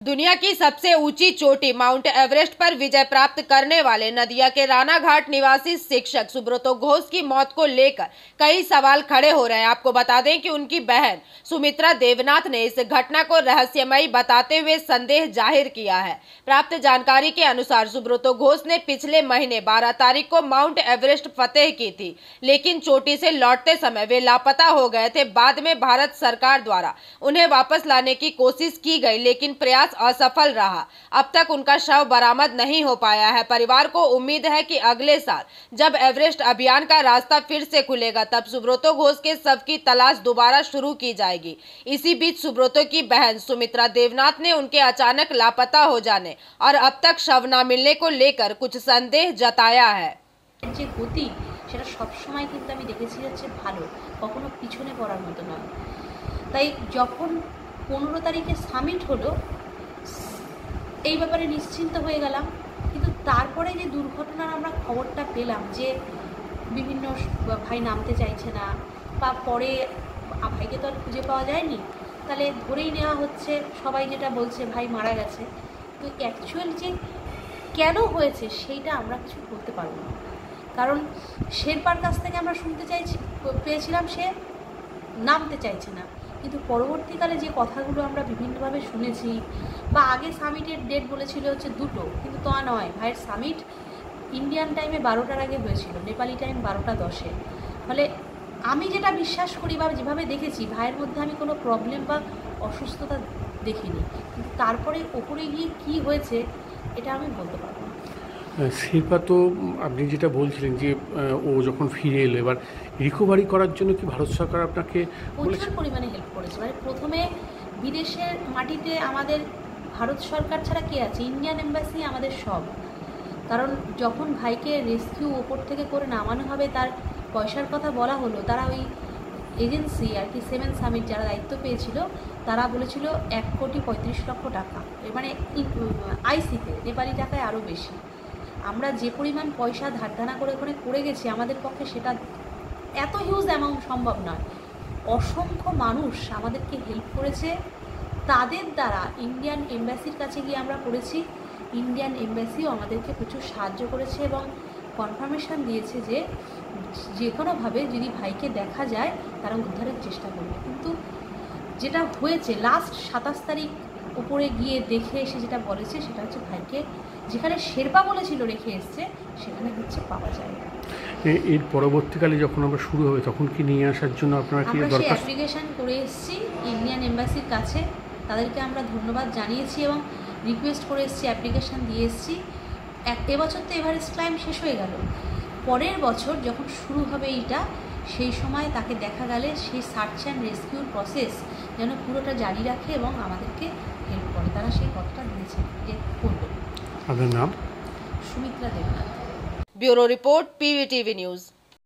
दुनिया की सबसे ऊंची चोटी माउंट एवरेस्ट पर विजय प्राप्त करने वाले नदिया के रानाघाट निवासी शिक्षक सुब्रतो घोष की मौत को लेकर कई सवाल खड़े हो रहे हैं। आपको बता दें कि उनकी बहन सुमित्रा देवनाथ ने इस घटना को रहस्यमयी बताते हुए संदेह जाहिर किया है। प्राप्त जानकारी के अनुसार सुब्रतो घोष ने पिछले महीने 12 तारीख को माउंट एवरेस्ट फतेह की थी, लेकिन चोटी से लौटते समय वे लापता हो गए थे। बाद में भारत सरकार द्वारा उन्हें वापस लाने की कोशिश की गई, लेकिन प्रयास असफल रहा। अब तक उनका शव बरामद नहीं हो पाया है। परिवार को उम्मीद है कि अगले साल जब एवरेस्ट अभियान का रास्ता फिर से खुलेगा, तब सुब्रतो घोष के शव की तलाश दोबारा शुरू की जाएगी। इसी बीच सुब्रतो की बहन सुमित्रा देवनाथ ने उनके अचानक लापता हो जाने और अब तक शव न मिलने को लेकर कुछ संदेह जताया है। যে গতি সেটা সব সময় কিন্তু আমি দেখেছি হচ্ছে ভালো, কখনো পিছনে পড়ার মতো নয়। তাই যখন 15 তারিখে সামিট হলো এই ব্যাপারে নিশ্চিন্ত হয়ে গেলাম, কিন্তু তারপরে যে দুর্ঘটনার আমরা খবরটা পেলাম যে বিভিন্ন ভাই নামতে চাইছে না বা পরে ভাইকে তো আর খুঁজে পাওয়া যায়নি, তাহলে ধরেই নেওয়া হচ্ছে সবাই যেটা বলছে ভাই মারা গেছে। তো অ্যাকচুয়াল যে কেন হয়েছে সেইটা আমরা কিছু বলতে পারবো না, কারণ শেরপার কাছ থেকে আমরা শুনতে পেয়েছিলাম সে নামতে চাইছে না, কিন্তু পরবর্তীকালে যে কথাগুলো আমরা বিভিন্নভাবে শুনেছি বা আগে সামিটের ডেট বলেছিল হচ্ছে 2টো, কিন্তু তা নয়। ভাইয়ের সামিট ইন্ডিয়ান টাইমে 12টার আগে হয়েছিল, নেপালি টাইম 12টা 10-এ। ফলে আমি যেটা বিশ্বাস করি বা যেভাবে দেখেছি ভাইয়ের মধ্যে আমি কোনো প্রবলেম বা অসুস্থতা দেখিনি, কিন্তু তারপরে ওপরে গিয়ে কী হয়েছে এটা আমি বলতে পারবো না। শিল্পা তো আপনি যেটা বলছিলেন যে ও যখন ফিরে এলো, এবার রিকভারি করার জন্য কি ভারত সরকার আপনাকে প্রচুর পরিমাণে হেল্প করেছে। মানে প্রথমে বিদেশের মাটিতে আমাদের ভারত সরকার ছাড়া কে আছে? ইন্ডিয়ান এম্বাসি আমাদের সব। কারণ যখন ভাইকে রেস্কিউ ওপর থেকে করে নামানো হবে, তার পয়সার কথা বলা হলো, তারা ওই এজেন্সি আর কি 7 সামিট যারা দায়িত্ব পেয়েছিল তারা বলেছিল 1,35,00,000 টাকা, মানে আইসিতে নেপালি টাকায় আরও বেশি। আমরা যে পরিমাণ পয়সা ধারদানা করে ওখানে করে গেছি, আমাদের পক্ষে সেটা এত হিউজ অ্যামাউন্ট সম্ভব নয়। অসংখ্য মানুষ আমাদেরকে হেল্প করেছে, তাদের দ্বারা ইন্ডিয়ান এম্বাসির কাছে গিয়ে আমরা করেছি। ইন্ডিয়ান এম্বাসিও আমাদেরকে প্রচুর সাহায্য করেছে এবং কনফার্মেশন দিয়েছে যে যে কোনোভাবে যদি ভাইকে দেখা যায় তারা উদ্ধারের চেষ্টা করবে। কিন্তু যেটা হয়েছে লাস্ট 27 তারিখ উপরে গিয়ে দেখে এসে যেটা বলেছে সেটা হচ্ছে ভাইকে যেখানে শেরপা বলেছিল রেখে এসছে সেখানে হচ্ছে পাওয়া যায় না। এর পরবর্তীকালে যখন আমরা শুরু হবে তখন কি নিয়ে আসার জন্য আপনারা কি আমরা সেই অ্যাপ্লিকেশন করে এসেছি ইন্ডিয়ান এম্বাসির কাছে, তাদেরকে আমরা ধন্যবাদ জানিয়েছি এবং রিকোয়েস্ট করে এসেছি, অ্যাপ্লিকেশান দিয়ে এসেছি। এবছর তো এভারেস্ট ক্লাইম্ব শেষ হয়ে গেল, পরের বছর যখন শুরু হবে এইটা, সেই সময় তাকে দেখা গেলে সেই সার্চ অ্যান্ড রেস্কিউর প্রসেস যেন পুরোটা জারি রাখে এবং আমাদেরকে হেল্প করে। তারা সেই কথাটা দিয়েছে যে করবে। আপনার নাম? Sumitra Debnath. Bureau report, PVTV news.